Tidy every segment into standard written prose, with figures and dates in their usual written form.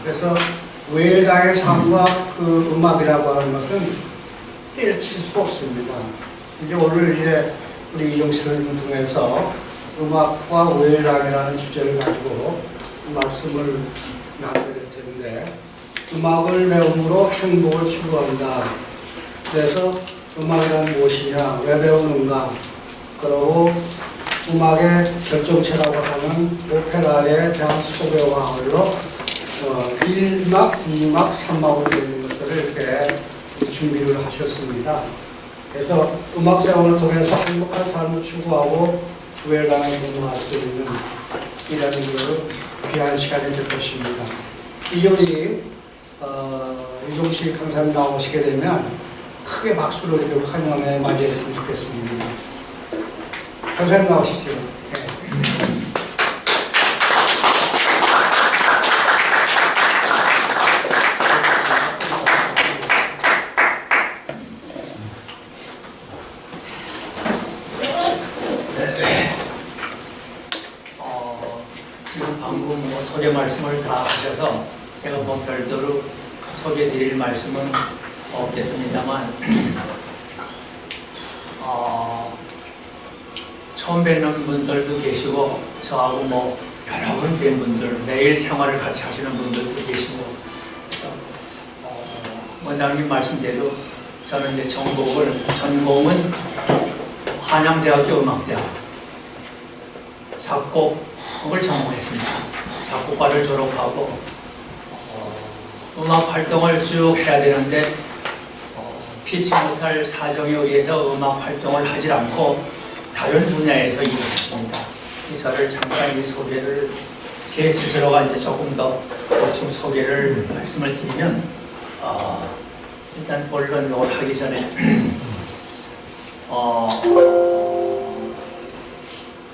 그래서 외일강의 삶과 그 음악이라고 하는 것은 뗄칠 수가 없습니다. 이제 오늘 이제 우리 이종식을 통해서 음악과 외일강이라는 주제를 가지고 말씀을 나누게 될 텐데, 음악을 배움으로 행복을 추구한다. 그래서 음악이란 무엇이냐, 왜 배우는가, 그리고 음악의 결정체라고 하는 오페라에 대한 소개와 아울러 1막, 2막, 3막으로 되는 것들을 이렇게 준비를 하셨습니다. 그래서 음악생활을 통해서 행복한 삶을 추구하고 외일강을 공부할 수 있는 이런 그 귀한 시간이 될 것입니다. 이제 우리 이종식 강사님 나오시게 되면 크게 박수로 이렇게 환영에 맞이했으면 좋겠습니다. 강사님 나오시죠. 네. 지금 방금 소개 말씀을 다 하셔서 제가 별도로 소개드릴 말씀은 없겠습니다만, 처음 뵙는 분들도 계시고 저하고 여러 번 뵌 분들, 매일 생활을 같이 하시는 분들도 계시고, 그래서 원장님 말씀대로 저는 이제 전공은 한양대학교 음악대학 작곡을 전공했습니다. 작곡과를 졸업하고 음악 활동을 쭉 해야 되는데 피치 못할 사정에 의해서 음악 활동을 하지 않고 다른 분야에서 일을 했습니다. 저를 잠깐 이 소개를 제 스스로가 이제 조금 더 보충 소개를 말씀을 드리면, 일단 본론을 하기 전에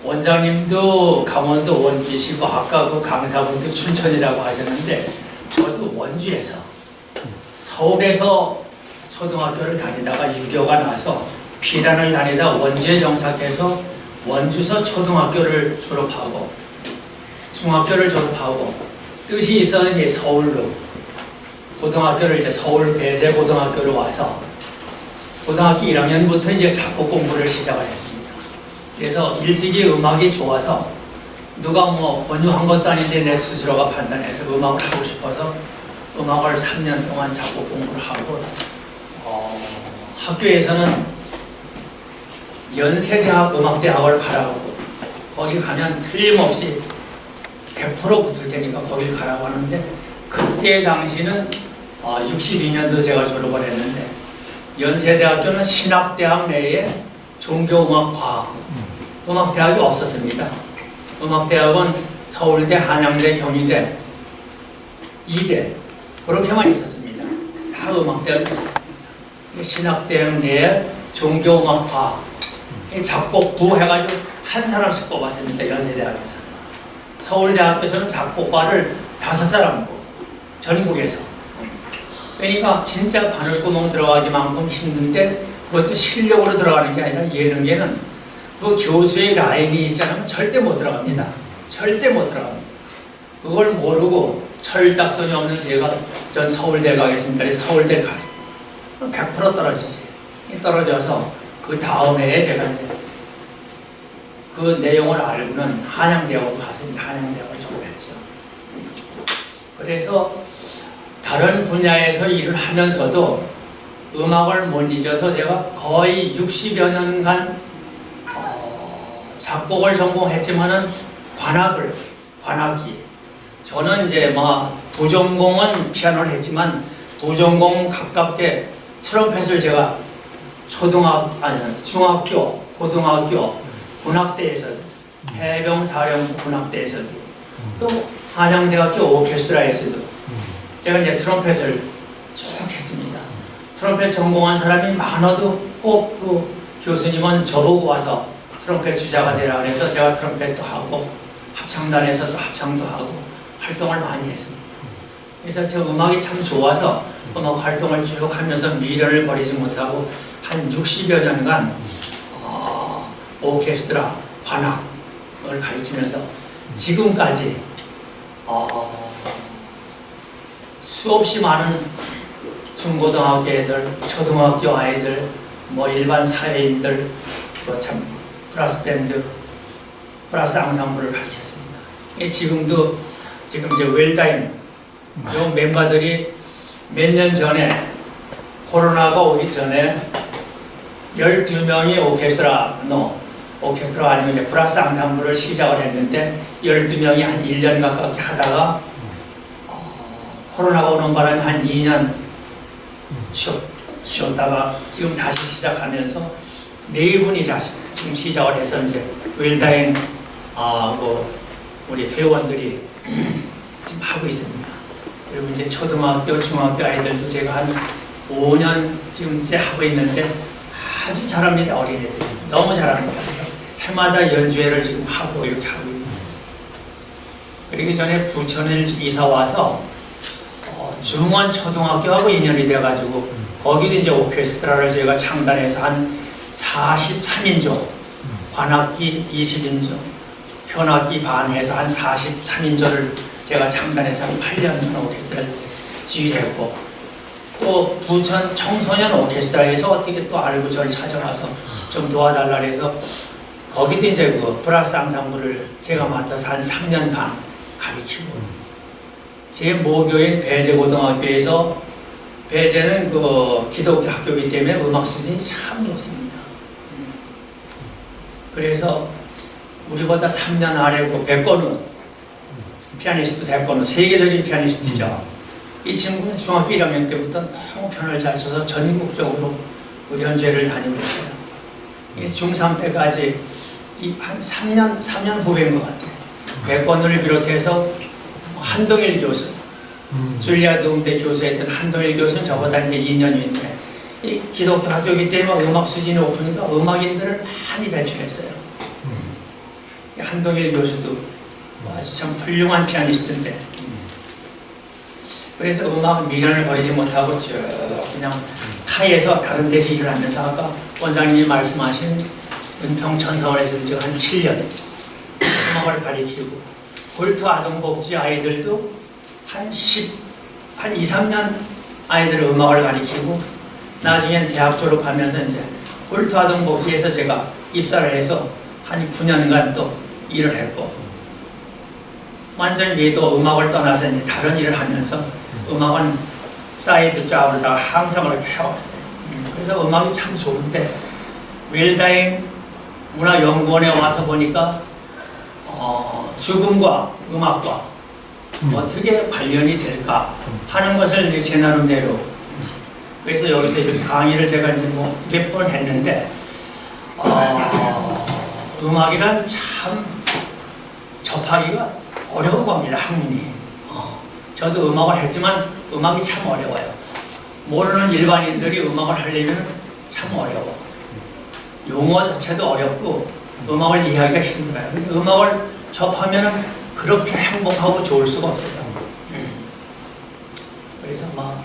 원장님도 강원도 원주이시고 아까 그 강사분도 춘천이라고 하셨는데, 저도 원주에서 서울에서 초등학교를 다니다가 유교가 나서 피란을 다니다 원주에 정착해서 원주서 초등학교를 졸업하고 중학교를 졸업하고 뜻이 있어서 이제 서울로 고등학교를 이제 서울 배재고등학교로 와서 고등학교 1학년부터 이제 작곡 공부를 시작을 했습니다. 그래서 일찍이 음악이 좋아서 누가 권유한 것도 아닌데 내 스스로가 판단해서 음악을 하고 싶어서 음악을 3년 동안 작곡 공부를 하고, 학교에서는 연세대학 음악대학을 가라고, 거기 가면 틀림없이 100% 붙을 테니까 거길 가라고 하는데, 그때 당시는 62년도 제가 졸업을 했는데, 연세대학교는 신학대학 내에 종교음악과학 음악대학이 없었습니다. 음악대학은 서울대, 한양대, 경희대, 이대 그렇게만 있었습니다. 다 음악대학이 있었습니다. 신학대학 내에 종교음악과 작곡부 해가지고 한 사람씩 뽑았습니다. 연세대학에서. 서울대학교에서는 작곡과를 5사람 뽑고 전국에서. 그러니까 진짜 바늘구멍 들어가기만큼 힘든데, 그것도 실력으로 들어가는 게 아니라 예능에는 그 교수의 라인이 있지 않으면 절대 못 들어갑니다. 절대 못 들어갑니다. 그걸 모르고 철딱선이 없는 제가 전 서울대 가겠습니다. 서울대 가 100% 떨어지지. 떨어져서 그 다음 해에 제가 이제 그 내용을 알고는 한양대학으로 가서 이제 한양대학을 졸업했죠. 그래서 다른 분야에서 일을 하면서도 음악을 못 잊어서 제가 거의 60여 년간 작곡을 전공했지만은 관악기. 저는 이제 부전공은 피아노를 했지만 부전공 가깝게 트럼펫을 제가 중학교, 고등학교 군악대에서도, 해병사령부 군악대에서도, 또 한양대학교 오케스트라에서도 제가 이제 트럼펫을 쭉 했습니다. 트럼펫 전공한 사람이 많아도 꼭 그 교수님은 저보고 와서 트럼펫 주자가 되라 그래서 제가 트럼펫도 하고 합창단에서도 합창도 하고 활동을 많이 했습니다. 그래서 저 음악이 참 좋아서 음악 활동을 쭉 하면서 미련을 버리지 못하고 한 60여 년간 오케스트라, 관악을 가르치면서 지금까지 수없이 많은 중고등학교 애들, 초등학교 아이들, 뭐 일반 사회인들, 참 브라스 밴드, 브라스 앙상블을 가르쳤습니다. 지금도 지금 이제 웰다임 요 멤버들이 몇 년 전에 코로나가 오기 전에 12명이 오케스트라 아니면 이제 브라스 앙상블을 시작을 했는데 12명이 한 1년 가깝게 하다가 코로나가 오는 바람에 한 2년 쉬었다가 지금 다시 시작하면서 네 분이 지금 시작을 해서 이제 웰다임 우리 회원들이 지금 하고 있습니다. 그리고 이제 초등학교, 중학교 아이들도 제가 한 5년 지금 이제 하고 있는데 아주 잘합니다. 어린애들이 너무 잘합니다. 그래서 해마다 연주회를 지금 하고 이렇게 하고 있습니다. 그러기 전에 부천을 이사 와서 중원 초등학교하고 인연이 돼가지고 거기도 이제 오케스트라를 제가 창단해서 한 43인조, 관악기 20인조, 현악기 반해서 한 43인조를 제가 창단해서 한 8년 동안 오케스트라를 지휘했고, 또 부천 청소년 오케스트라에서 어떻게 또 알고 저를 찾아와서 좀 도와달라 해서 거기도 이제 그 브라스 앙상블을 제가 맡아서 한 3년 반 가르치고, 제 모교인 배제고등학교에서, 배제는 그 기독교 학교이기 때문에 음악 수준이 참 좋습니다. 그래서 우리보다 3년 아래고 백건우 피아니스트, 백건우 세계적인 피아니스트죠. 이 친구는 중학교 1학년 때부터 너무 편을 잘 쳐서 전국적으로 연주회를 다니고 있어요. 중3 때까지 한 3년 후배인 것 같아요. 백건우를 비롯해서 한동일 교수, 줄리아드 음대 교수였던 한동일 교수는 저보다 이제 2년 위인데, 이 기독교 학교이기 때문에 음악 수준이 높으니까 음악인들을 많이 배출했어요. 한동일 교수도 아주 참 훌륭한 피아니스트인데, 그래서 음악 미련을 버리지 못하고 쭉 그냥 타에서 다른 데서 일을 하면서 아까 원장님이 말씀하신 은평천사원에서 지금 한 7년 음악을 가르치고, 골트 아동복지 아이들도 한 2, 3년 아이들 음악을 가르치고, 나중엔 대학 졸업하면서 이제 골트 아동복지에서 제가 입사를 해서 한 9년간 또 일을 했고, 완전히 또 음악을 떠나서 이제 다른 일을 하면서 음악은 사이드 잡으로다가 항상 그렇게 해왔어요. 그래서 음악이 참 좋은데, 웰다임 문화연구원에 와서 보니까 죽음과 음악과 어떻게 관련이 될까 하는 것을 이제 제 나름대로, 그래서 여기서 이제 강의를 제가 이제 뭐 몇 번 했는데, 음악이란 참 접하기가 어려운 겁니다, 학문이. 저도 음악을 했지만 음악이 참 어려워요. 모르는 일반인들이 음악을 하려면 참 어려워. 용어 자체도 어렵고 음악을 이해하기가 힘들어요. 근데 음악을 접하면은 그렇게 행복하고 좋을 수가 없어요. 그래서 뭐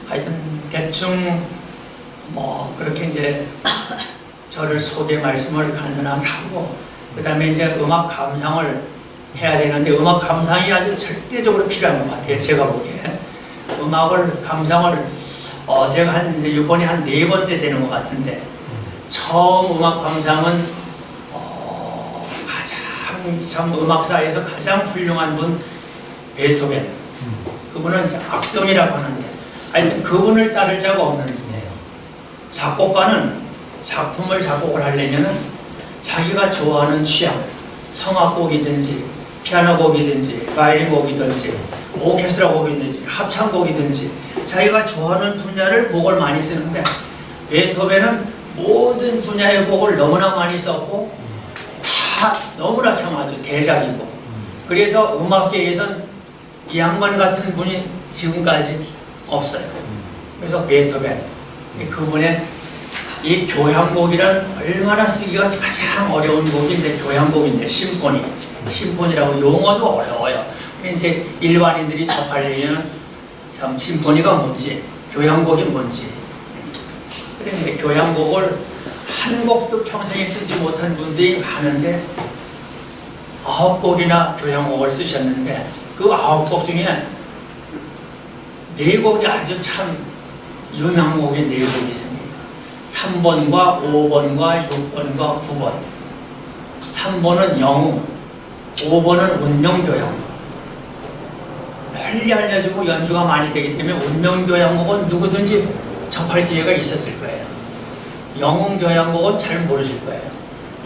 하여튼 대충 뭐 그렇게 이제 저를 소개 말씀을 간단하게 하고, 그 다음에 이제 음악 감상을 해야 되는데, 음악 감상이 아주 절대적으로 필요한 것 같아요. 제가 보기에 음악을 감상을 제가 한 이제 이번이 한 4번째 되는 것 같은데, 처음 음악 감상은 참 음악사에서 가장 훌륭한 분 베토벤, 그분은 이제 악성이라고 하는데 하여튼 그분을 따를 자가 없는 분이에요. 작곡가는 작품을 작곡을 하려면 자기가 좋아하는 취향, 성악곡이든지 피아노 곡이든지 바이올린 곡이든지 오케스트라 곡이든지 합창곡이든지 자기가 좋아하는 분야를 곡을 많이 쓰는데, 베토벤은 모든 분야의 곡을 너무나 많이 썼고 다 너무나 참 아주 대작이고, 그래서 음악계에선 이 양반 같은 분이 지금까지 없어요. 그래서 베토벤, 그분의 이 교향곡이란 얼마나 쓰기가 가장 어려운 곡이 이제 교향곡인데, 심포니라고 용어도 어려워요. 이제 일반인들이 접하려면 참 심포니가 뭔지, 교향곡이 뭔지. 그런데 교향곡을 한 곡도 평생에 쓰지 못한 분들이 많은데 9곡이나 교향곡을 쓰셨는데, 그 9곡 중에 네 곡이 아주 참 유명한 곡이 네 곡이 있습니다. 3번과 5번과 6번과 9번. 3번은 영웅, 5번은 운명교향곡. 널리 알려지고 연주가 많이 되기 때문에 운명교향곡은 누구든지 접할 기회가 있었을 거예요. 영웅교향곡은 잘 모르실 거예요.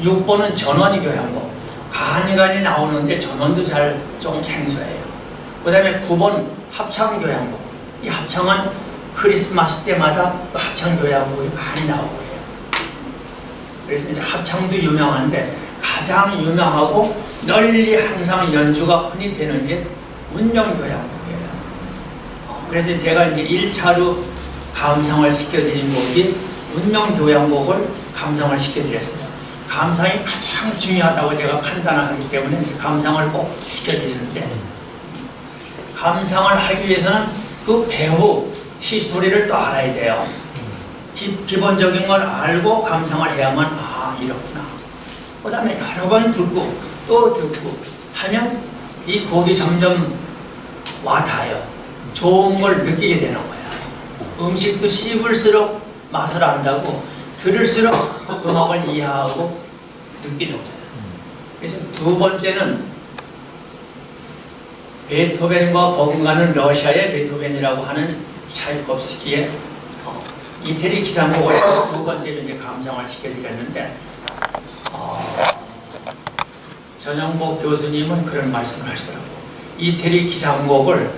6번은 전원교향곡. 간간히 나오는데 전원도 잘 좀 생소해요. 그 다음에 9번 합창교향곡. 이 합창은 크리스마스 때마다 합창교향곡이 많이 나오고 그래요. 그래서 이제 합창도 유명한데 가장 유명하고 널리 항상 연주가 흔히 되는 게 운명교향곡이에요. 그래서 제가 이제 1차로 감상을 시켜드린 곡이 운명교향곡을 감상을 시켜드렸어요. 감상이 가장 중요하다고 제가 판단하기 때문에 감상을 꼭 시켜드리는데, 감상을 하기 위해서는 그 배우 히스토리를 또 알아야 돼요. 기본적인 걸 알고 감상을 해야만 이렇구나. 그 다음에 여러 번 듣고 또 듣고 하면 이 곡이 점점 와닿아요. 좋은 걸 느끼게 되는 거야. 음식도 씹을수록 맛을 안다고 들을수록 음악을 이해하고 느끼는 거잖아요. 그래서 두 번째는 베토벤과 버금가는 러시아의 베토벤이라고 하는 차이콥스키의 이태리 기상곡을 두 번째로 이제 감상을 시켜드렸는데, 전영복 교수님은 그런 말씀을 하시더라고요. 이태리 기상곡을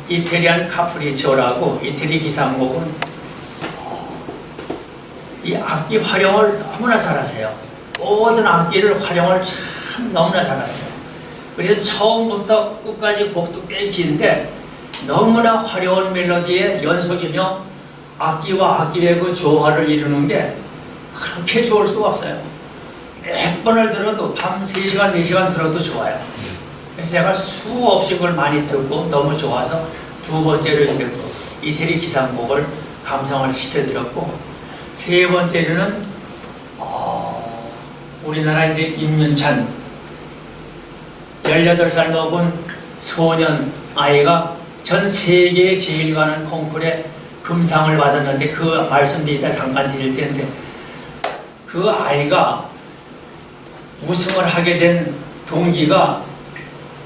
이태리안 카프리초라고, 이태리 기상곡은 이 악기 활용을 너무나 잘하세요. 모든 악기를 활용을 참 너무나 잘하세요. 그래서 처음부터 끝까지 곡도 꽤 긴데 너무나 화려한 멜로디의 연속이며 악기와 악기의 그 조화를 이루는 게 그렇게 좋을 수가 없어요. 몇 번을 들어도 밤 3시간, 4시간 들어도 좋아요. 그래서 제가 수없이 그걸 많이 듣고 너무 좋아서 두 번째로 이제 그 이태리 기상곡을 감상을 시켜드렸고, 세 번째로는 우리나라 이제 임윤찬 18살 먹은 소년 아이가 전 세계에 제일 가는 콩쿠르에 금상을 받았는데, 그 말씀도 이따 잠깐 드릴 텐데, 그 아이가 우승을 하게 된 동기가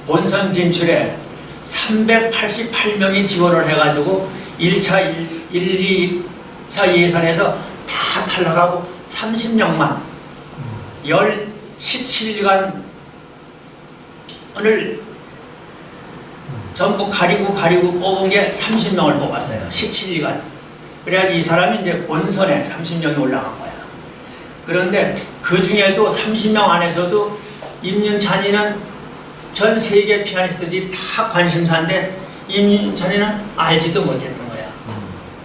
본선 진출에 388명이 지원을 해가지고 1차, 1, 2차 예선에서 다 탈락하고 30명만 17일간을 전부 가리고 뽑은 게 30명을 뽑았어요. 17일간. 그래야지 이 사람이 이제 본선에 30명이 올라간 거야. 그런데 그 중에도 30명 안에서도 임윤찬이는 전 세계 피아니스트들이 다 관심사인데 임윤찬이는 알지도 못했던 거야.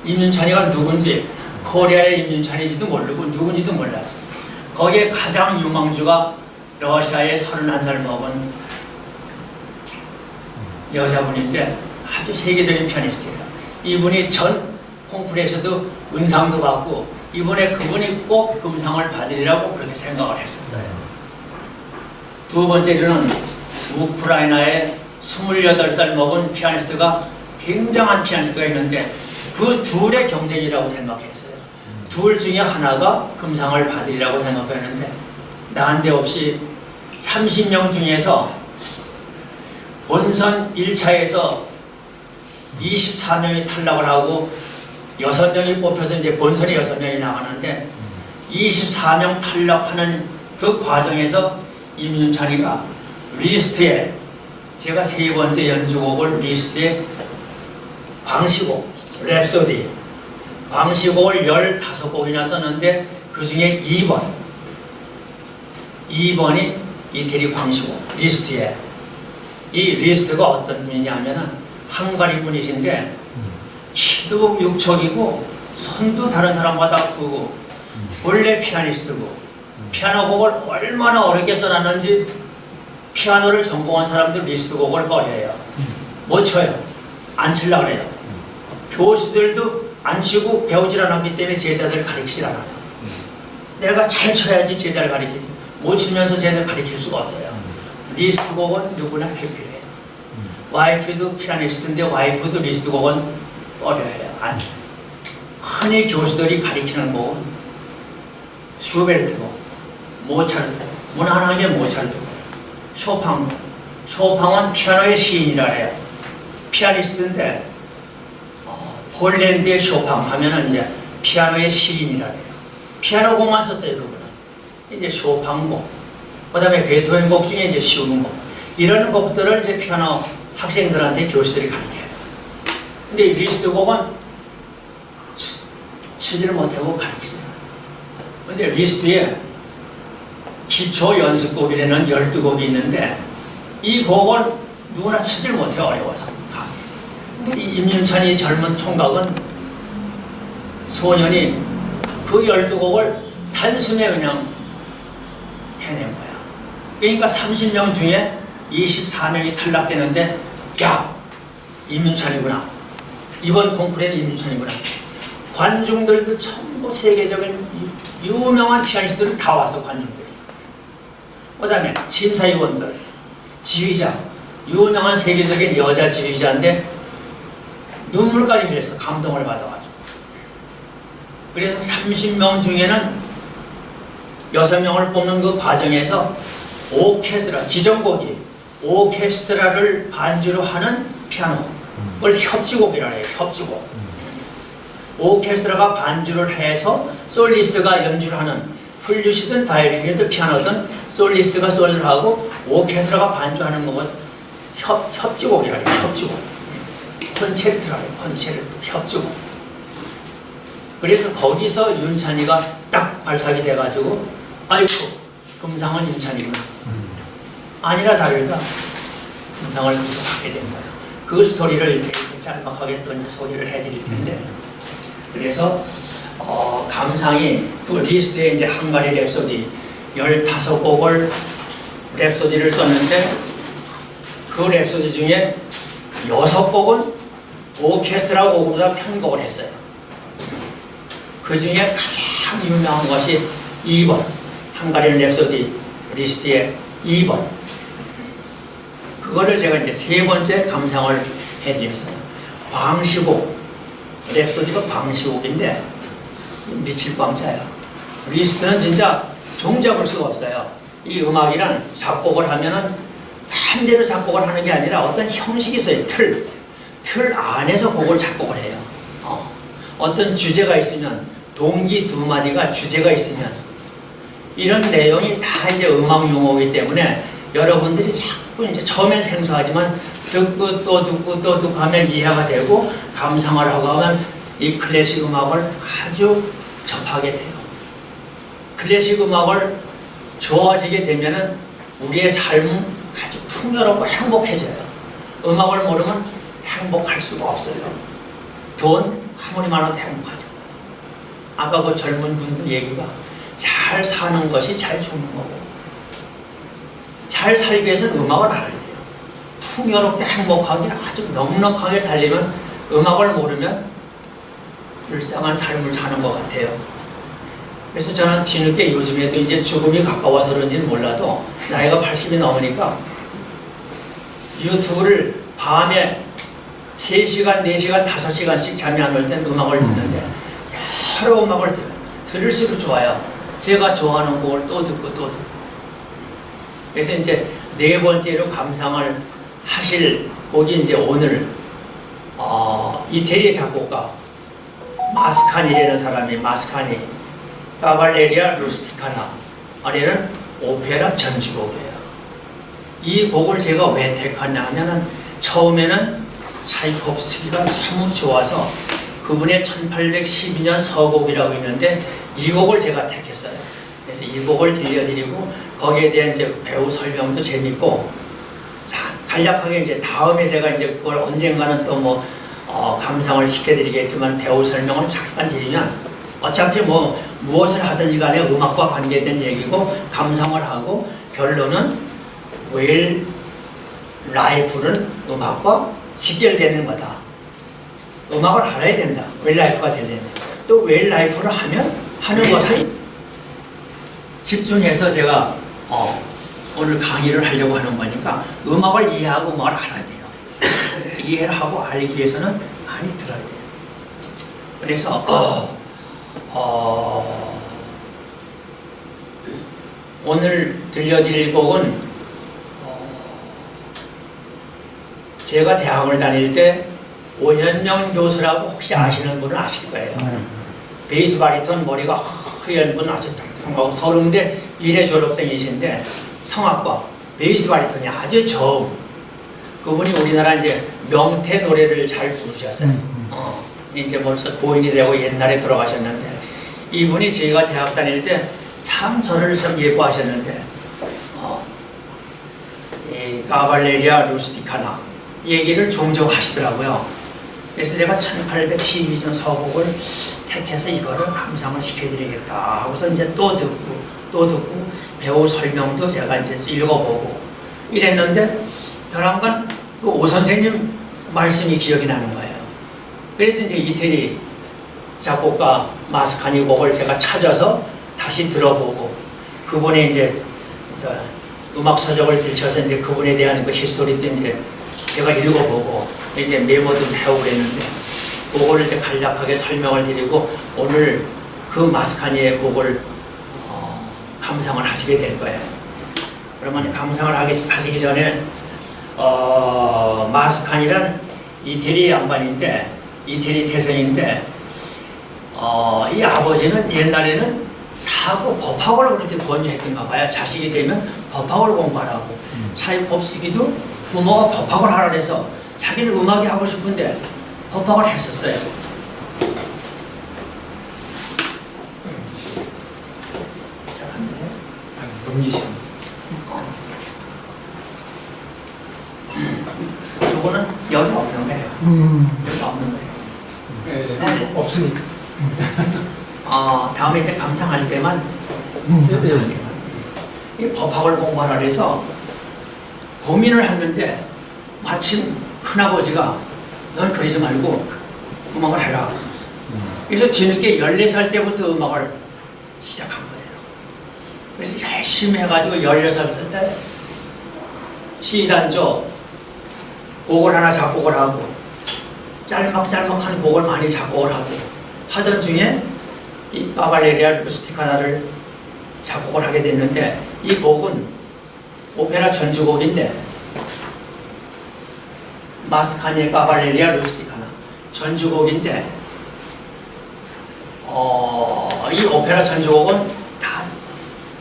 임윤찬이가 누군지, 코리아의 임윤찬인지도 모르고 누군지도 몰랐어. 거기에 가장 유망주가 러시아의 31살 먹은 여자분인데 아주 세계적인 피아니스트예요. 이분이 전 콩쿠르에서도 은상도 받고 이번에 그분이 꼭 금상을 받으리라고 그렇게 생각을 했었어요. 두 번째로는 우크라이나의 28살 먹은 피아니스트가, 굉장한 피아니스트가 있는데 그 둘의 경쟁이라고 생각했어요. 둘 중에 하나가 금상을 받으리라고 생각했는데 난데없이 30명 중에서 본선 1차에서 24명이 탈락을 하고 6명이 뽑혀서 이제 본선에 6명이 나가는데 24명 탈락하는 그 과정에서 임윤찬이가 리스트에, 제가 세 번째 연주곡을 리스트에 광시곡, 랩소디, 광시곡을 15곡이나 썼는데 그 중에 2번이 이태리 광시곡 리스트에. 이 리스트가 어떤 분이냐면은 헝가리 분이신데 키도 6척이고 손도 다른 사람보다 크고 원래 피아니스트고 피아노 곡을 얼마나 어렵게 써놨는지 피아노를 전공한 사람들 리스트 곡을 꺼려해요. 못 쳐요. 안 치려고 그래요. 교수들도 안 치고 배우질 않았기 때문에 제자들 가르치질 않아요. 내가 잘 쳐야지 제자를 가르치지. 못 치면서 제자를 가르칠 수가 없어요. 리스트 곡은 누구나 필요해요. 와이프도 피아니스트인데 와이프도 리스트 곡은 어려워요. 안 쳐요. 흔히 교수들이 가리키는 곡은 슈베르트곡, 모차르트, 무난하게 모차르트곡, 쇼팽곡. 쇼팽은 피아노의 시인이라 해요. 피아니스트인데 폴란드의 쇼팽 하면은 이제 피아노의 시인이라 해요. 피아노 곡만 썼어요, 그분은. 이제 쇼팽곡, 그 다음에 베토벤 곡 중에 이제 쉬운 곡. 이런 곡들을 이제 피아노 학생들한테 교수들이 가르쳐요. 근데 이 리스트 곡은 치지를 못하고 가르치잖아요. 근데 리스트에 기초 연습곡이라는 12곡이 있는데 이 곡을 누구나 치지를 못해요. 어려워서. 근데 이 임윤찬이 젊은 총각은 소년이 그 12곡을 단숨에 그냥 해낸 거야. 그러니까 30명 중에 24명이 탈락되는데 야! 임윤찬이구나. 이번 콩쿠르에는 임윤찬이구나. 관중들도 전부 세계적인 유명한 피아니스트들 다 와서 관중들이. 그 다음에 심사위원들, 지휘자, 유명한 세계적인 여자 지휘자인데 눈물까지 흘렸어. 감동을 받아가지고. 그래서 30명 중에는 6명을 뽑는 그 과정에서 오케스트라, 지정곡이 오케스트라를 반주로 하는 피아노를 협주곡이라 해요. 협주곡. 오케스트라가 반주를 해서 솔리스트가 연주를 하는, 플룻이든 바이올린이든 피아노든 솔리스트가 솔을 하고 오케스트라가 반주하는 것은 협주곡이라 해요. 협주곡. 콘체르트라 해요. 콘체르트. 협주곡. 그래서 거기서 윤찬이가 딱 발탁이 돼가지고 아이고 금상은 윤찬이구나. 아니라 다를까 금상을 계속 받게 된 거예요. 그 스토리를 이렇게 짤막하게 또 이제 소개를 해드릴 텐데, 그래서 감상이 그 리스트에 이제 헝가리 랩소디 15곡을 랩소디를 썼는데 그 랩소디 중에 6곡은 오케스트라 곡으로 편곡을 했어요. 그 중에 가장 유명한 것이 2번 헝가리 랩소디 리스트의 2번. 그거를 제가 이제 3번째 감상을 해드렸어요. 광시곡, 랩소디가 광시곡인데 미칠 광자야. 리스트는 진짜 종잡을 수가 없어요. 이 음악이란 작곡을 하면은 맘대로 작곡을 하는 게 아니라 어떤 형식이 있어요. 틀 안에서 곡을 작곡을 해요. 어떤 주제가 있으면, 동기 2마디가 주제가 있으면, 이런 내용이 다 이제 음악 용어이기 때문에 여러분들이 자꾸 이제 처음엔 생소하지만 듣고 또 듣고 또 듣고 하면 이해가 되고 감상을 하고 하면 이 클래식 음악을 아주 접하게 돼요. 클래식 음악을 좋아지게 되면은 우리의 삶은 아주 풍요롭고 행복해져요. 음악을 모르면 행복할 수가 없어요. 돈 아무리 많아도 행복하죠. 아까 그 젊은 분들 얘기가 잘 사는 것이 잘 죽는 거고, 잘 살기 위해서는 음악을 알아야 돼요. 풍요롭게 행복하게 아주 넉넉하게 살려면 음악을 모르면 불쌍한 삶을 사는 것 같아요. 그래서 저는 뒤늦게 요즘에도 이제 죽음이 가까워서 그런지는 몰라도 나이가 80이 넘으니까 유튜브를 밤에 3시간, 4시간, 5시간씩 잠이 안 올 땐 음악을 듣는데 여러 음악을 들을수록 좋아요. 제가 좋아하는 곡을 또 듣고 또 듣고. 그래서 이제 4번째로 감상을 하실 곡이 이제 오늘 이태리 작곡가 마스카니라는 사람이, 마스카니 카발레리아 루스티카나 아래는 오페라 전주곡이에요. 이 곡을 제가 왜 택했냐 하면은 처음에는 차이코프스키가 너무 좋아서 그분의 1812년 서곡이라고 있는데 이 곡을 제가 택했어요. 그래서 이 곡을 들려드리고 거기에 대한 이제 배우 설명도 재밌고, 자, 간략하게 이제 다음에 제가 이제 그걸 언젠가는 또 뭐 감상을 시켜드리겠지만 배우 설명을 잠깐 드리면 어차피 뭐 무엇을 하든지 간에 음악과 관계된 얘기고 감상을 하고 결론은 웰 라이프는 음악과 직결되는 거다. 음악을 알아야 된다. 웰 라이프가 되려면. 또 웰 라이프를 하는 것을 집중해서 제가 오늘 강의를 하려고 하는 거니까 음악을 이해하고 음악을 알아야 돼요. 이해를 하고 알기 위해서는 많이 들어야 돼요. 그래서 오늘 들려드릴 곡은 제가 대학을 다닐 때 오현영 교수라고 혹시 아시는 분은 아실 거예요. 베이스 바리톤 머리가 하얀 분 아주 통통하고 서른대 1회 졸업생이신데 성악과 베이스 바리톤이 아주 저음. 그분이 우리나라 이제 명태 노래를 잘 부르셨어요. 이제 벌써 고인이 되고 옛날에 돌아가셨는데 이분이 제가 대학 다닐 때 참 저를 좀 예뻐하셨는데 이 카발레리아 루스티카나 얘기를 종종 하시더라고요. 그래서 제가 1812년 서곡을 택해서 이거를 감상을 시켜드리겠다 하고서 이제 또 듣고 배우 설명도 제가 이제 읽어보고 이랬는데 벼랑간 그 오 선생님 말씀이 기억이 나는 거예요. 그래서 이제 이태리 작곡가 마스카니 곡을 제가 찾아서 다시 들어보고 그분의 이제 음악 서적을 들춰서 이제 그분에 대한 그 히스토리도 이제 제가 읽어보고 이제 메모도 해오고 그랬는데 그거를 이제 간략하게 설명을 드리고 오늘 그 마스카니의 곡을 감상을 하시게 될 거예요. 그러면 감상을 하시기 전에 마스카니란 이태리 양반인데 이태리 태생인데 이 아버지는 옛날에는 다 그 법학을 그렇게 권유했던가 봐요. 자식이 되면 법학을 공부하라고. 차이콥스키도 부모가 법학을 하라 해서 자기는 음악이 하고 싶은데 법학을 했었어요. 잘 안 되네. 넘기시면. 요거는 여기 없는 거예요. 여기 없는 거예요. 네, 없으니까. 다음에 이제 감상할 때만 감상할 때만 이 법학을 공부하라 해서 고민을 했는데 마침 큰아버지가 넌 그러지 말고 음악을 해라. 그래서 뒤늦게 14살 때부터 음악을 시작한 거예요. 그래서 열심히 해가지고 16살 때 C단조 곡을 하나 작곡을 하고 짤막짤막한 곡을 많이 작곡을 하고 하던 중에 이 카발레리아 루스티카나를 작곡을 하게 됐는데 이 곡은 오페라 전주곡인데 마스카니의 카발레리아 루스티카나 전주곡인데 이 오페라 전주곡은 다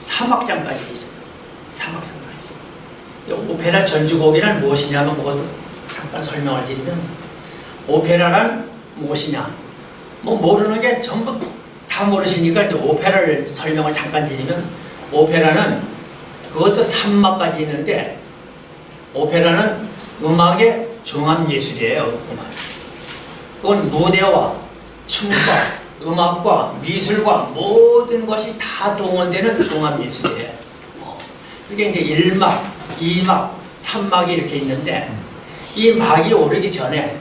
3악장까지 있어요. 3악장까지. 이 오페라 전주곡이란 무엇이냐면 그것도 잠깐 설명을 드리면 오페라란 무엇이냐 뭐 모르는 게 전부 다 모르시니까 이제 오페라를 설명을 잠깐 드리면 오페라는 그것도 3막까지 있는데 오페라는 음악의 종합예술이에요. 음악. 그건 무대와 춤과 음악과 미술과 모든 것이 다 동원되는 종합예술이에요. 그게 이제 1막, 2막, 3막이 이렇게 있는데 이 막이 오르기 전에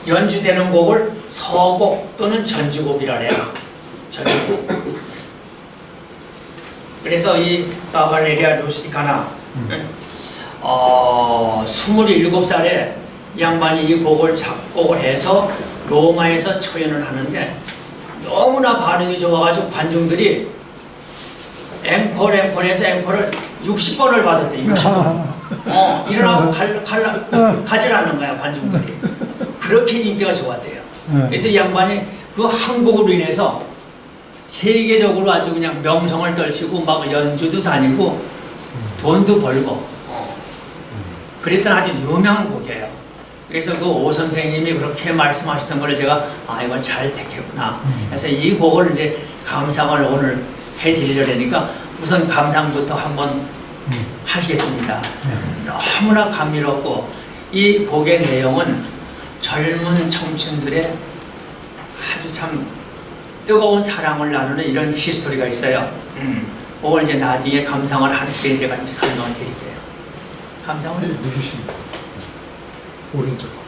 연주되는 곡을 서곡 또는 전주곡이라 해요. 전주곡. 그래서 이 카발레리아 루스티카나 27살에 양반이 이 곡을 작곡을 해서 로마에서 초연을 하는데 너무나 반응이 좋아가지고 관중들이 앵콜에서 앵콜을 60번을 받았대. 60번. 일어나고 가질 않는 거야 관중들이. 그렇게 인기가 좋았대요. 그래서 이 양반이 그 한 곡으로 인해서 세계적으로 아주 그냥 명성을 떨치고 막 연주도 다니고 돈도 벌고 그랬던 아주 유명한 곡이에요. 그래서 그 오 선생님이 그렇게 말씀하시던 걸 제가 이건 잘 택했구나. 그래서 이 곡을 이제 감상을 오늘 해드리려니까 우선 감상부터 한번 하시겠습니다. 너무나 감미롭고 이 곡의 내용은 젊은 청춘들의 아주 참 뜨거운 사랑을 나누는 이런 히스토리가 있어요. 그걸 이제 나중에 감상을 할 때 제가 이제 설명을 드릴게요. 감상을 누구십니까? 오른쪽.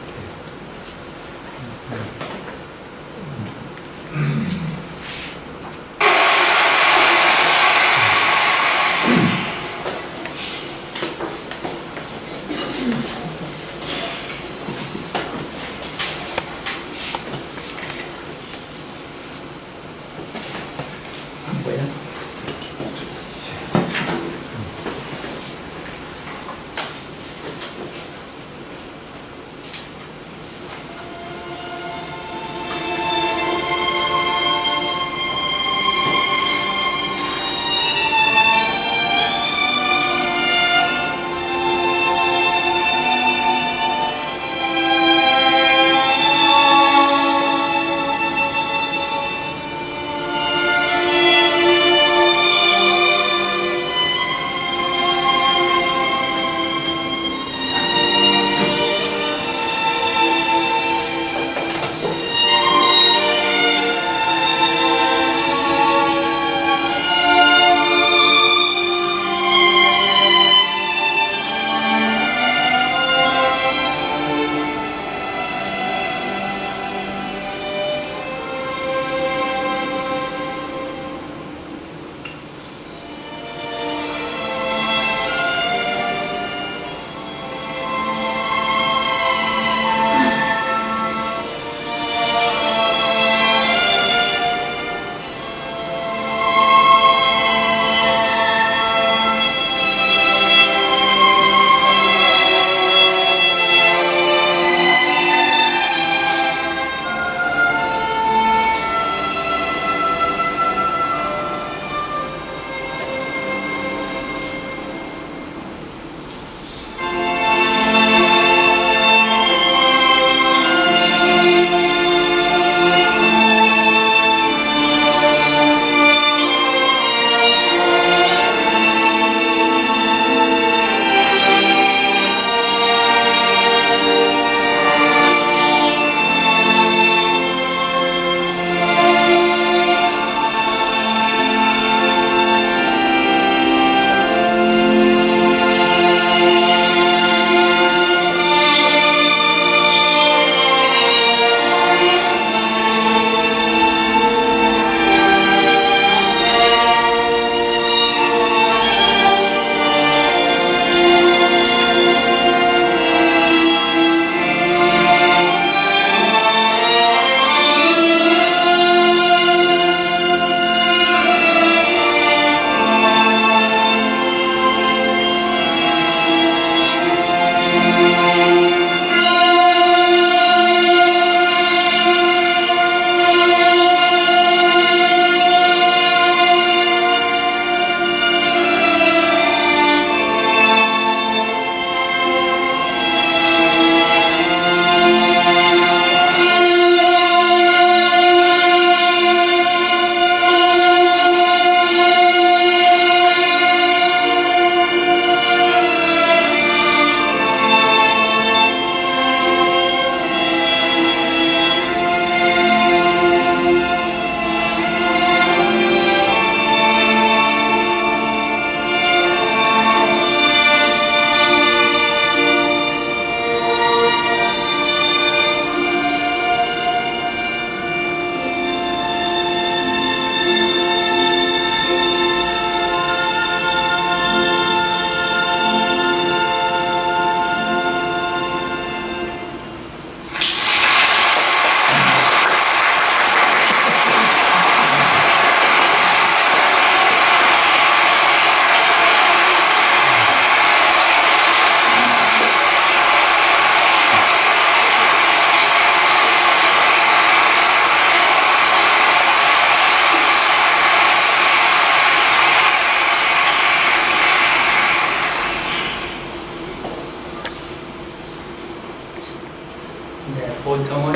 보통은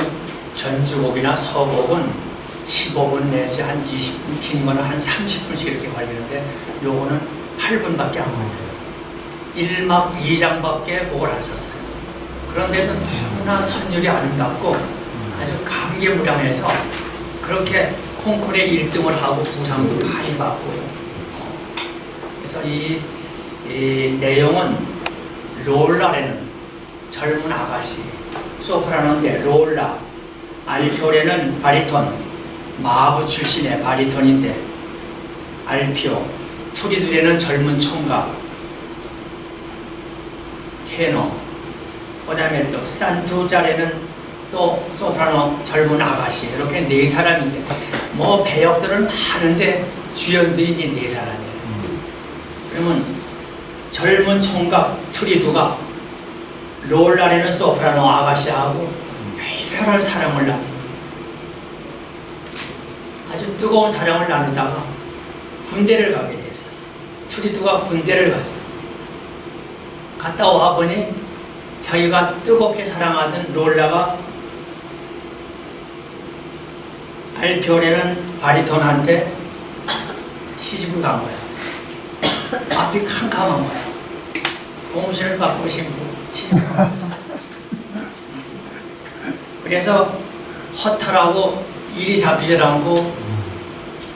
전주곡이나 서곡은 15분 내지 한 20분, 긴 거는 한 30분씩 이렇게 걸리는데 요거는 8분밖에 안 걸려요. 1막 2장밖에 곡을 안 썼어요. 그런데도 너무나 선율이 아름답고 아주 감개무량해서 그렇게 콩쿠르에 1등을 하고 부상도 많이 받고, 그래서 이 내용은 롤라라는 젊은 아가씨, 소프라노인데 롤라, 알피오레는 바리톤, 마부 출신의 바리톤인데 알피오, 투리두레는 젊은 총각, 테너, 그 다음에 또 산투자레는 또 소프라노 젊은 아가씨, 이렇게 네 사람이죠. 뭐 배역들은 많은데 주연들이 이제 네 사람이에요. 그러면 젊은 총각 투리두가 롤라라는 소프라노 아가씨하고 열렬한 사랑을 나눕니다. 아주 뜨거운 사랑을 나누다가 군대를 가게 됐어요. 투리두가 군대를 갔어요. 갔다 와 보니 자기가 뜨겁게 사랑하던 롤라가 알피오레는 바리톤한테 시집을 간 거야. 앞이 캄캄한 거야. 고무신을 바꾸고 신고 시집을 간 거야. 그래서 허탈하고 일이 잡히질 않고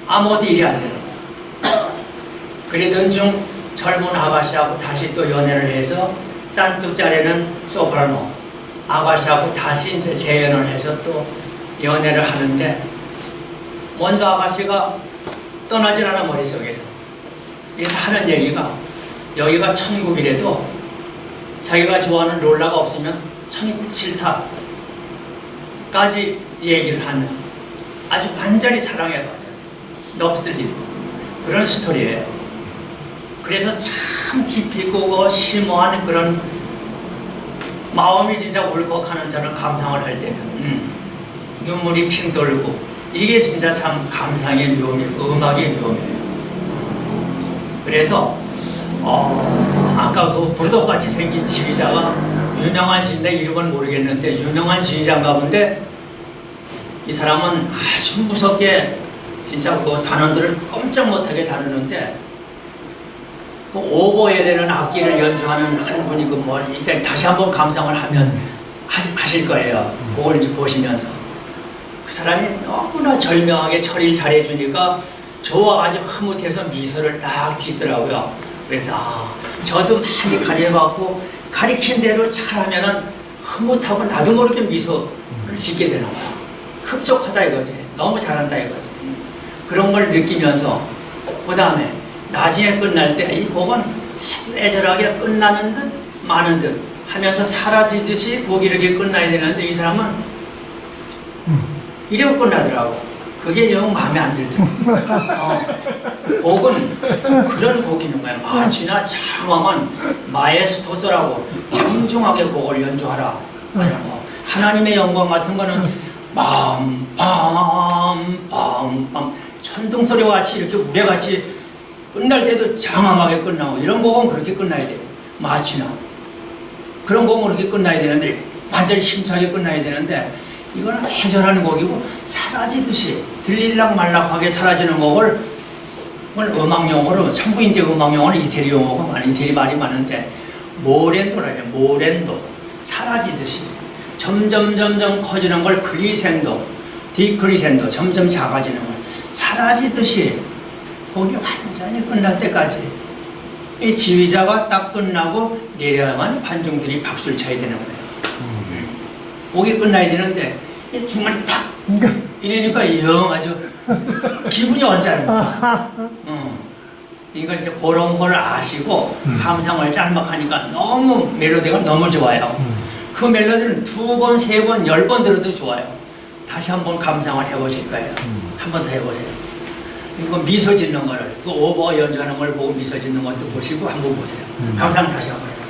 아무것도 일이 안 되는 거야. 그러던 중 젊은 아가씨하고 다시 또 연애를 해서 산투짜레는 소프라노 아가씨하고 다시 이제 재연을 해서 또 연애를 하는데, 먼저 아가씨가 떠나질 않아 머릿속에서. 그래서 하는 얘기가 여기가 천국이라도 자기가 좋아하는 롤라가 없으면 천국 싫다까지 얘기를 하는, 아주 완전히 사랑에 빠져서 넋을 잃고 그런 스토리예요. 그래서 참 깊이 있고 심오한 그런 마음이 진짜 울컥하는 저는 감상을 할 때는 눈물이 핑 돌고, 이게 진짜 참 감상의 묘미고 음악의 묘미예요. 그래서 아까 그 불독같이 생긴 지휘자가 유명한 지휘인데 이름은 모르겠는데 유명한 지휘자인가 본데, 이 사람은 아주 무섭게 진짜 그 단원들을 꼼짝 못하게 다루는데, 그 오보에라는 악기를 연주하는 한 분이 그 뭐 이제 다시 한번 감상을 하면 하실 거예요. 그걸 이제 보시면서 그 사람이 너무나 절명하게 처리를 잘해주니까 좋아가지고 흐뭇해서 미소를 딱 짓더라고요. 그래서 저도 많이 가르쳐봤고 가리킨 대로 잘하면은 흐뭇하고 나도 모르게 미소를 짓게 되는 거야. 흡족하다 이거지. 너무 잘한다 이거지. 그런 걸 느끼면서 그 다음에 나중에 끝날 때 이 곡은 아주 애절하게 끝나는 듯 마는 듯 하면서 사라지듯이 곡이 이렇게 끝나야 되는데 이 사람은 이러고 끝나더라고. 그게 영 마음에 안 들더라고. 곡은 그런 곡이 있는 거야. 마치나 장엄한 마에스토소라고 정중하게 곡을 연주하라. 뭐 하나님의 영광 같은 거는 빰빰빰빰 천둥소리와 같이 이렇게 우레같이 끝날 때도 장엄하게 끝나고, 이런 곡은 그렇게 끝나야 돼요. 마치나 그런 곡은 그렇게 끝나야 되는데 완전히 힘차게 끝나야 되는데, 이거는 애절한 곡이고 사라지듯이 들릴락 말락하게 사라지는 곡을 음악용어로, 참고 이제 음악용어는 이태리 용어가 많아. 이태리 말이 많은데 모렌도라 해요. 모렌도. 사라지듯이 점점 커지는 걸 크리센도, 디크리센도, 점점 작아지는 걸 사라지듯이 곡이 완전히 끝날 때까지 이 지휘자가 딱 끝나고 내려야만 관중들이 박수를 쳐야 되는 거예요. 곡이 끝나야 되는데 이 중간에 탁 이러니까 영 아주 기분이 언짢은 거야. 그러니까 이제 그런 걸 아시고 감상을 짤막하니까 너무 멜로디가 너무 좋아요. 그 멜로디는 2번, 3번, 10번 들어도 좋아요. 다시 한번 감상을 해보실 거예요. 한 번 더 해보세요. 이거 미소 짓는 거를, 그 오버 연주하는 걸 보고 미소 짓는 것도 보시고 한번 보세요. 감상 다시 한번 해보세요.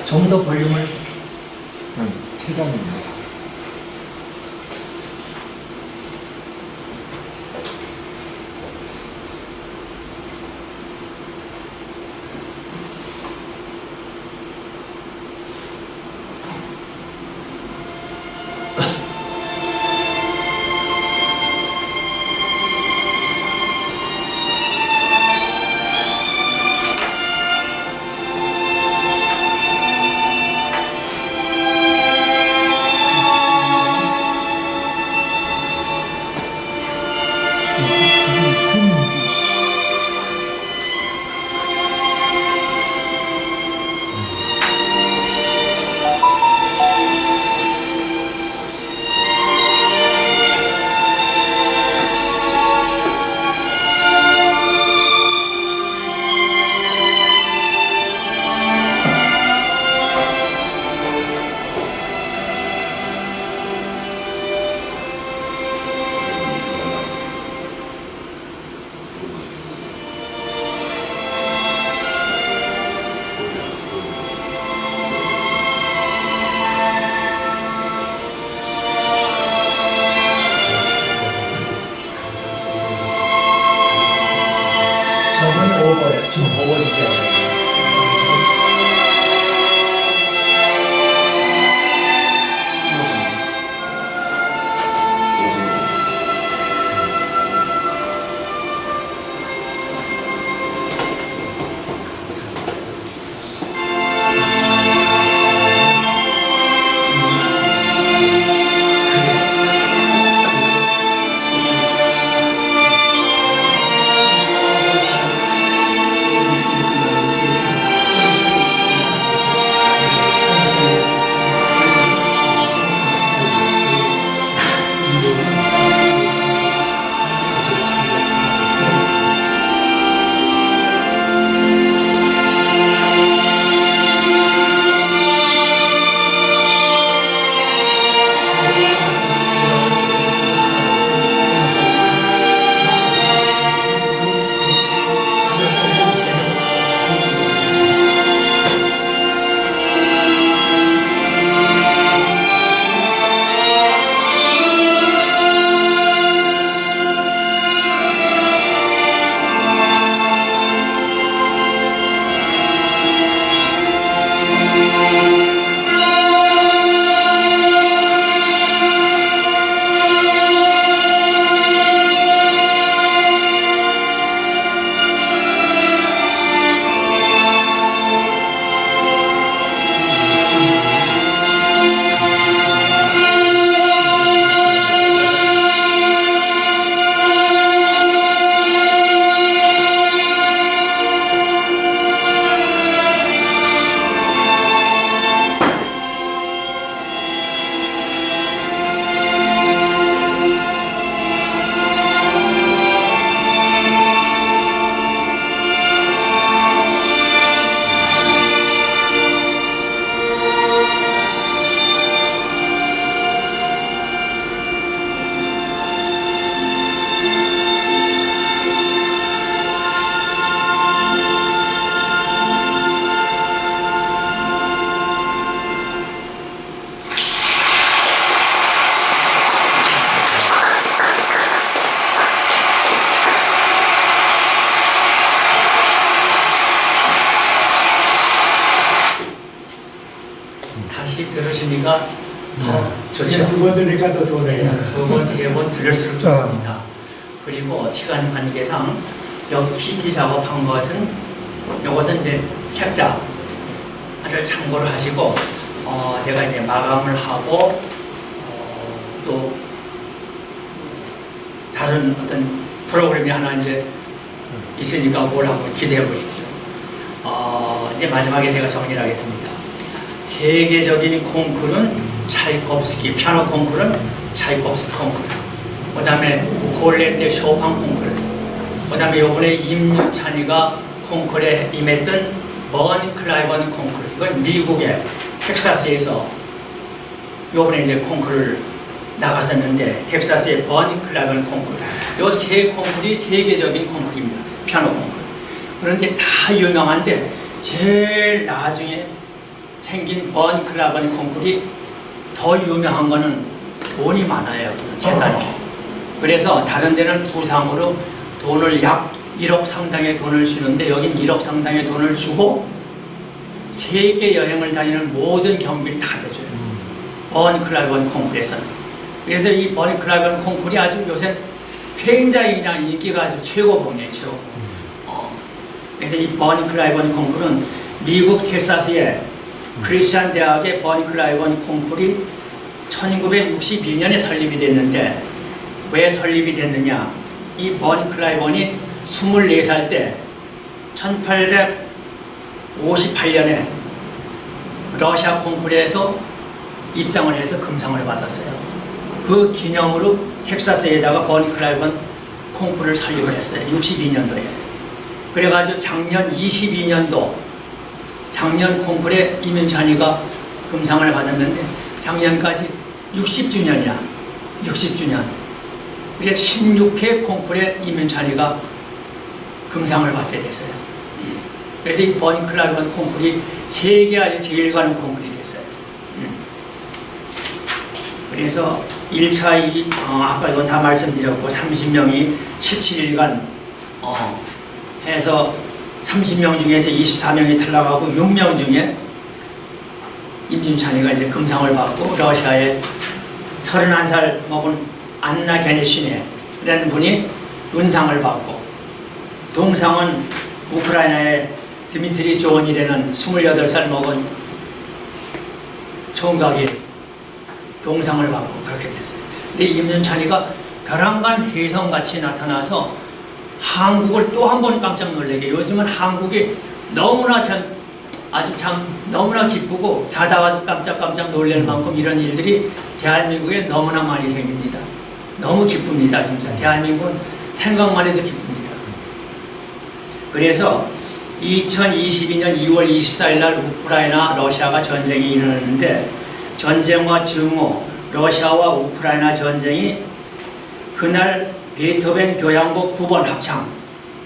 좀 더 볼륨을 최단입니다. 저건 오버예요. 지금 오버 주제예요. 다시 들으시니까 더 좋죠. 두번 들으니까 더 좋네요. 두 번, 세 번 들을수록 좋습니다. 그리고 시간 관계상 여기 PT 작업한 것은 이것은 이제 책자를 참고를 하시고 제가 이제 마감을 하고 또 다른 어떤 프로그램이 하나 이제 있으니까 그걸 한번 기대해 보십시오. 이제 마지막에 제가 정리를 하겠습니다. 세계적인 콩쿠르는 차이콥스키, 피아노 콩쿠르는 차이콥스키 콩쿠르, 그 다음에 폴란드 쇼판 콩쿠르, 그 다음에 요번에 임윤찬이가 콩쿠르에 임했던 번 클라이번 콩쿠르, 이건 미국의 텍사스에서 요번에 이제 콩쿠르를 나갔었는데 텍사스의 번 클라이번 콩쿠르, 요 세 콩쿠르이 세계적인 콩쿠르입니다. 피아노 콩쿠르. 그런데 다 유명한데 제일 나중에 생긴 번 클라이번 콩쿠르이 더 유명한 거는 돈이 많아요. 재단이. 그래서 다른 데는 부상으로 돈을 약 1억 상당의 돈을 주는데 여긴 1억 상당의 돈을 주고 세계 여행을 다니는 모든 경비를 다 대줘요. 번 클라이번 콩쿠르에서는. 그래서 이 번 클라이번 콩쿠르이 아주 요새 굉장히 그냥 인기가 아주 최고봉이에요. 최고봉. 그래서 이 번 클라이번 콩쿠르는 미국 텍사스의 크리스찬 대학의 번 클라이번 콩쿠르이 1962년에 설립이 됐는데 왜 설립이 됐느냐? 이 버니 클라이번이 24살 때 1858년에 러시아 콩쿠르에서 입상을 해서 금상을 받았어요. 그 기념으로 텍사스에다가 버니 클라이번 콩쿠르를 설립을 했어요. 62년도에. 그래가지고 작년 22년도 작년 콩쿠르에 이민찬이가 금상을 받았는데 작년까지 60주년이야. 60주년. 그래 16회 콩쿠르에 이민찬이가 금상을 받게 됐어요. 그래서 이 버니 클라이번 콩쿠르이 세계에 제일 가는 콩쿠르이 됐어요. 그래서 1차, 아까 이건 다 말씀드렸고 30명이 17일간 해서 30명 중에서 24명이 탈락하고 6명 중에 임진찬이가 이제 금상을 받고 러시아의 31살 먹은 안나 게니시네라는 분이 은상을 받고 동상은 우크라이나의 드미트리 존이라는 28살 먹은 총각이 동상을 받고 그렇게 됐어요. 근데 임진찬이가 벼랑간 혜성같이 나타나서 한국을 또 한 번 깜짝 놀라게, 요즘은 한국이 너무나 아주 참 너무나 기쁘고 자다가도 깜짝깜짝 놀랄 만큼 이런 일들이 대한민국에 너무나 많이 생깁니다. 너무 기쁩니다. 진짜 대한민국은 생각만 해도 기쁩니다. 그래서 2022년 2월 24일 날 우크라이나 러시아가 전쟁이 일어났는데 전쟁과 증오, 러시아와 우크라이나 전쟁이 그날 베토벤 교향곡 9번 합창,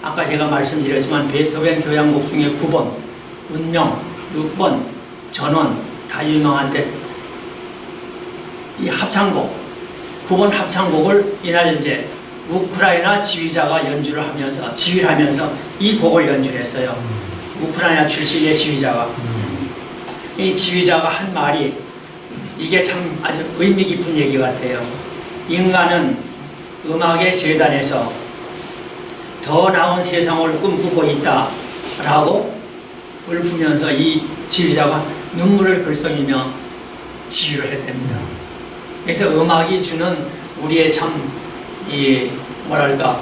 아까 제가 말씀드렸지만 베토벤 교향곡 중에 9번 운명, 6번 전원 다 유명한데 이 합창곡 9번 합창곡을 이날 이제 우크라이나 지휘자가 연주를 하면서 지휘를 하면서 이 곡을 연주를 했어요. 우크라이나 출신의 지휘자가. 이 지휘자가 한 말이 이게 참 아주 의미 깊은 얘기 같아요. 인간은 음악의 재단에서 더 나은 세상을 꿈꾸고 있다라고 읊으면서 이 지휘자가 눈물을 글썽이며 지휘를 했답니다. 그래서 음악이 주는 우리의 참 이 뭐랄까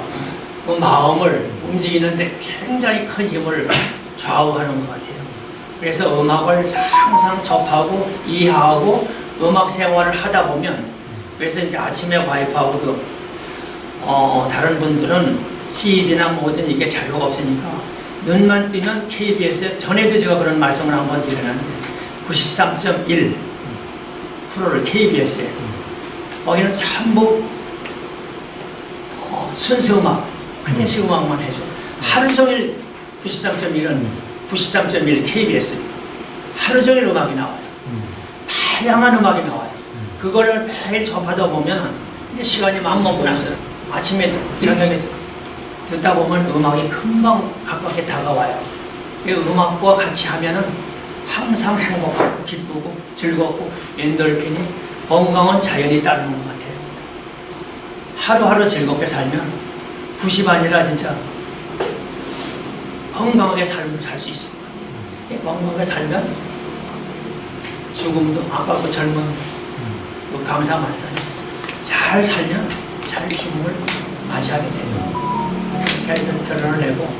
그 마음을 움직이는데 굉장히 큰 힘을 좌우하는 것 같아요. 그래서 음악을 항상 접하고 이해하고 음악 생활을 하다 보면, 그래서 이제 아침에 와이프하고도 다른 분들은 CD나 뭐든 이게 자료가 없으니까 눈만 뜨면 KBS에, 전에도 제가 그런 말씀을 한번 드렸는데 93.1 프로를 KBS에 거기는 전부 순수 음악, 클래식 음악만 해줘. 하루 종일 93.1은 93.1 KBS 하루 종일 음악이 나와요. 다양한 음악이 나와요. 그거를 매일 접하다 보면 이제 시간이 맘 먹고 나서 아침에도 저녁에도 듣다 보면 음악이 금방 가깝게 다가와요. 그 음악과 같이 하면은 항상 행복하고 기쁘고 즐겁고 엔돌핀이 건강한 자연이 따르는 것 같아요. 하루하루 즐겁게 살면 90 아니라 진짜 건강하게 삶을 살 수 있을 것 같아요. 건강하게 살면 죽음도 아까 그 젊은 그 강사 말했더니 잘 살면 잘 죽음을 맞이하게 돼요. 그렇게 결론을 내고